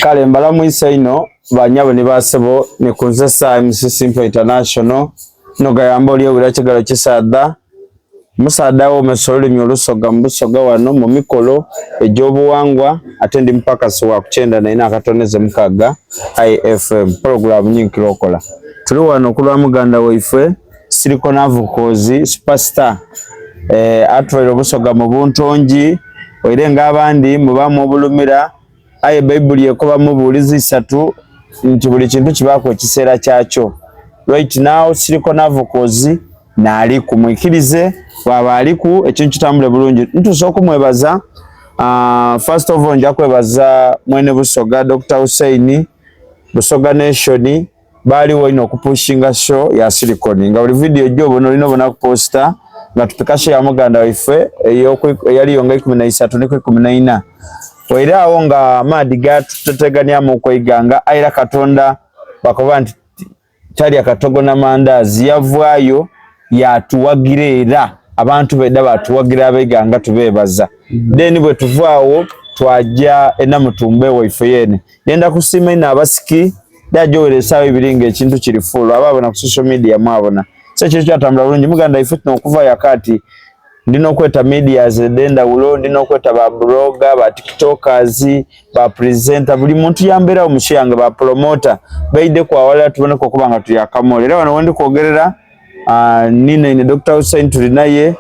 kale mbala mwisa ino banyabo ni basebo ne kunzesa MC Simple International no gayamba oli obula kigalo kisada musada wo mesolole myolusoga mbusoga wano mu mikolo ejobuwangwa atendi mpaka so akuchenda na ina akatoneze mukaga IFM program nyingi lokola tuli wano kulwa muganda waife Silicon Avokozi superstar atwero busoga mu buntonji oirenga abandi mubamu obulumira aye Bible yekoba mubulizi 3 nti buli kintu kibako kisera kyacho right now Silicon Avokozi na ali kumwikirize baba aliku ekintu kitambule bulungi ntusoka kumwebaza first of all nja kwebaza mwene busoga Dr. Hussein Busoga Nation bali woino kupushinga show ya Silicon nga buli video jobo nolino bona kuposta nga tupikashe ya muganda waife yali yonga 13 niko 14 oira awonga madiga tutegania mu kwiganga aira katonda bakoba nti tali akatogo na mandazi yavwayo yatuwagirera abantu bedda batuwagira abeganga tubebaza then bwe tuvaawo twaja enamutumbe waife yene yenda kusima ina abasiki dajoere sawe biringa ekintu kiri full ababona ku social media mwabona seche kyatambula bulungi muganda ife tunokuva yakati ndino kweta media zedenda ulo ndino kweta ba blogger ba tiktokers ba presenter buli muntu yambera omushyange ba promoter baide kwa wala tubone ko kubanga tuyakamole era wano wendi kwogerera nina ne Dr. Hussein tulinaye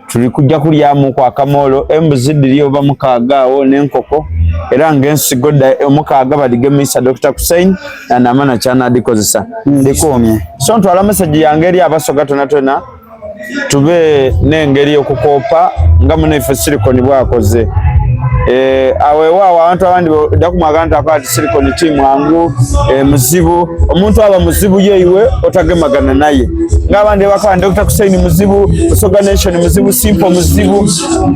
tuli kujja kulyamu kwa kamolo embuzidiri oba mukagaawo n'enkoko era ngensigo omukaga baligemisa Dr. Hussein na amana chana adikozesa ndikomye so ntwala message yange eri abasoga tonatona tube n'engeri okukopa nga mune ife Silicon bwakoze awe wawo abantu abandi dakumaganta akwati Silicon team wangu muzibu omuntu aba muzibu yeyiwe otagemagana naye ngabandi bakwa Dr. Hussein muzibu Busoga Nation muzibu Simple muzibu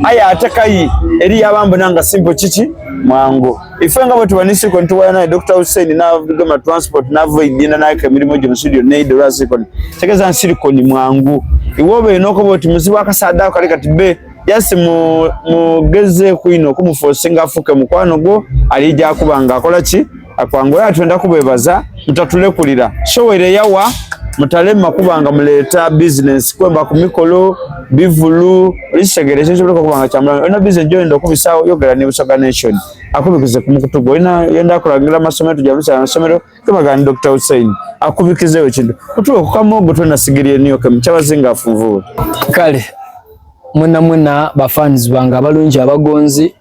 aya atakayi eri yabambo nanga Simple chichi mwangu ife ngabo tubani Silicon tuwa na Dr. Hussein na gama transport na voidina na kamilimo gyo studio need Silicon tegeza Silicon mwangu iwobe noko boti muzibu akasada kali katibe yasi mugeze kuino kumufosinga afuke mukwano go alija kubanga akola ki akwangoya atwenda kubebaza mutatulekulira showere yawa mutalema kubanga muleta business kwemba ku mikolo bivulu lishegereje cyo kubanga cyamla ona business joindo kubisawo yogera ne Busoga Nation akubikize kumukutugo ina yenda kurangira amasomero tujabisa amasomero kubagani Dr. Hussein akubikize ekintu kutuko kukamogo tona sigiriye niyo kemchabazinga afunvu kale mwena ba fans bange abalungi abagonzi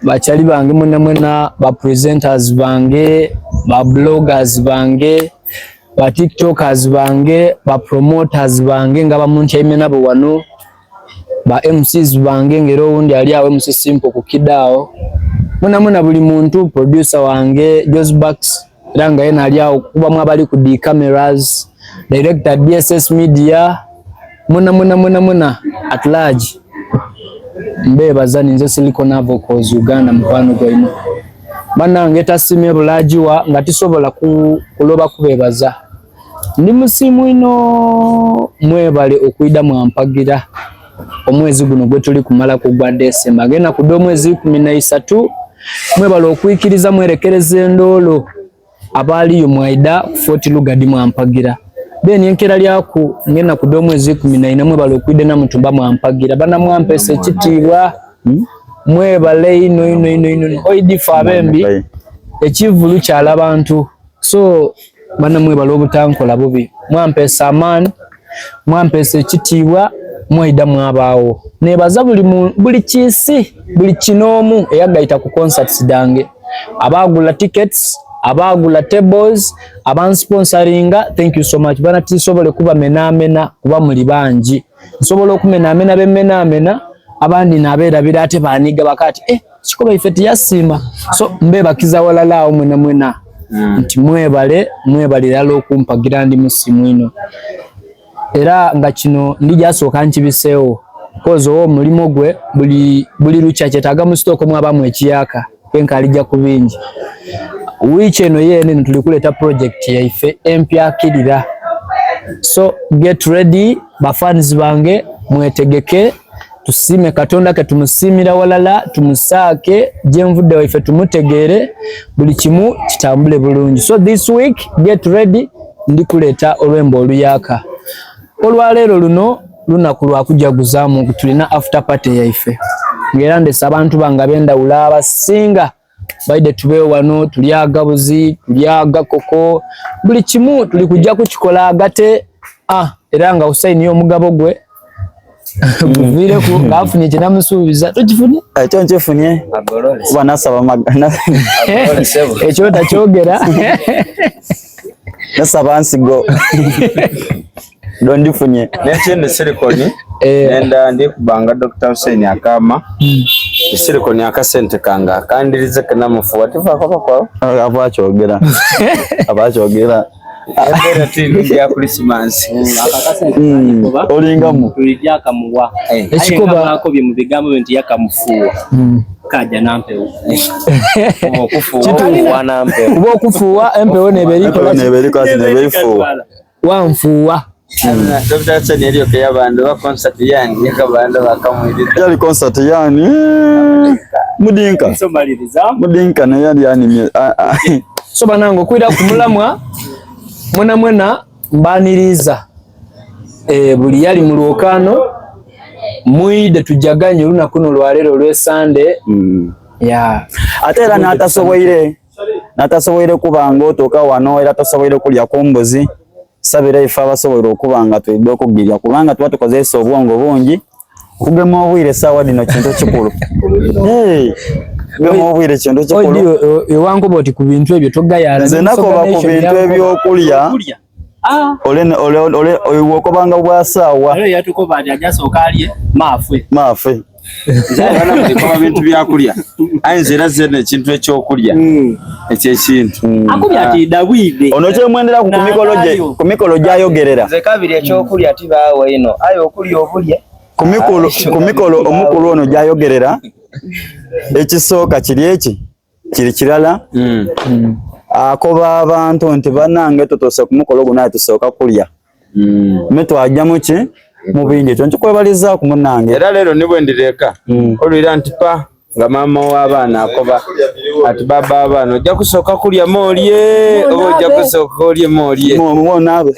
bachali bange mwena ba presenters bange ba bloggers bange ba tiktokers bange ba promoters bange ngaba muntu yimena bo wano ba MCs bange ngero undi ali awe MC Simple kukidao mwena buli muntu producer wange Josbax ranga yena ali awo kuba mwabali ku D cameras director DSS media mwena at large mbebaza ninze Silicon Avokozi Uganda mkwano gwaino bana ngeta simye bulajiwa ngati sobola kuloba kubebaza ndi musimu ino mwebale okuida mwampagira omwezi guno gwe tuli kumala ku gwa December gena ku mwezi 13 mwebale okuikiriza mwerekereze ndolo abali yo mwaida Fort Lugard mwampagira beni enkera lyaku ngena ku mwezi 14 mwebale okuide na mutumba mwampagira bana mwampese kitibwa mwebale ino oidifa abembi ekivulu kyala abantu so bana mwebale obutankola bubi mwampesa amani mwampese ekitibwa mwaida mwabaawo nebaza buli kisi buli kinomu eyagaita ku concerts dange abagula tickets abagula tables abansponsoringa thank you so much bana tisobole kuba menamena kuba muli banji nsobola okumenamena bemenamena abandi nabera birate baniga bakati chikoba ifeti yasima so mbebakiza walalao mwena nti mwebale lalo okumpagira ndi musimu ino era nga kino ndijasoka nkibiseewo kozo mulimo gwe buli luchache taga mu stock mwabamu ekiyaka enkalija kubinji wiche no yene tulikuleta project ya ife empya kirira so get ready ba fans bange mwetegeke tusime Katonda ke tumusimira walala tumusaake jenvudde waife tumutegere buli kimu kitambule bulungi. So this week get ready ndi kuleta olwembo oluyaka. Olwaleero luno lunaku lwa kujaguzamu tulina after party yaife. Ngera ndesa abantu banga bendawulo abasinga baide tubeewo wano tulyaga buzi tulyaga koko buli kimu tuli kujja kukikola agate era nga Hussein y'omugabo gwe buvire ku ngafunye kinamusuubiza tukifunye ekyo nkifunye kuba nasaba magana ekyo takyogera nasaba nsigo dondifunye nekindi silikoni nenda ndi kubanga Dr. Hussein akama silikoni akasente kanga akandirize kanamufuwa tivako kwa abakyogera embera tindi ya Christmas olingamu tulijaka muwa ekikoba akobye mu bigambo nti yakamufuwa kaja nampewo okufuwa nampewo kuba okufuwa empewo neberiko wanfuwa Dr. Hussein yaliyo ke yabandu ba concert yani yakabanda bakamwirira yali concert yani mudinka mudinka na yani so banango kwira kumulamwa mwena mbaniriza buli yali mu lwokano muide tujaganye lunaku no lwaleero lwe Sunday ate era natasoboire kubanga otuuka wano era tasoboire kulya kumbuzi sabira ife abasoboire okubanga twidde okugirya kubanga tuba tukozesa obwongo bungi kugema obwire sawa dino kintu kikulu gema obwire kintu kikulu ewankuba oti ku bintu ebyo togayala nze nakoba ku bintu ebyokulya ole okobanga bwasawa yatukoba ati ajasooka alye maafe Zana mulikoba bintu byakulya ayinzira zene ekintu ekyokulya ekyekintu akubya ati dabwide ono kyemwendera ku mikolo gyayogerera ze kabiri ekyokulya tibaawe ino ayo okulya obulya ku mikolo omukulu ono gyayogerera ekisooka kiri kirala akoba abantu nti banange tutose ku mukolo guno tusooka kulya metwajjamu ki mu bindi ekyo nkikwebaliza ku munange era leero nibwe ndireka olwira nti pa nga maama w'abaana akoba ati baba abaana ojja kusooka kulya moolye oba ojja kusooka olye moolye mwonaabe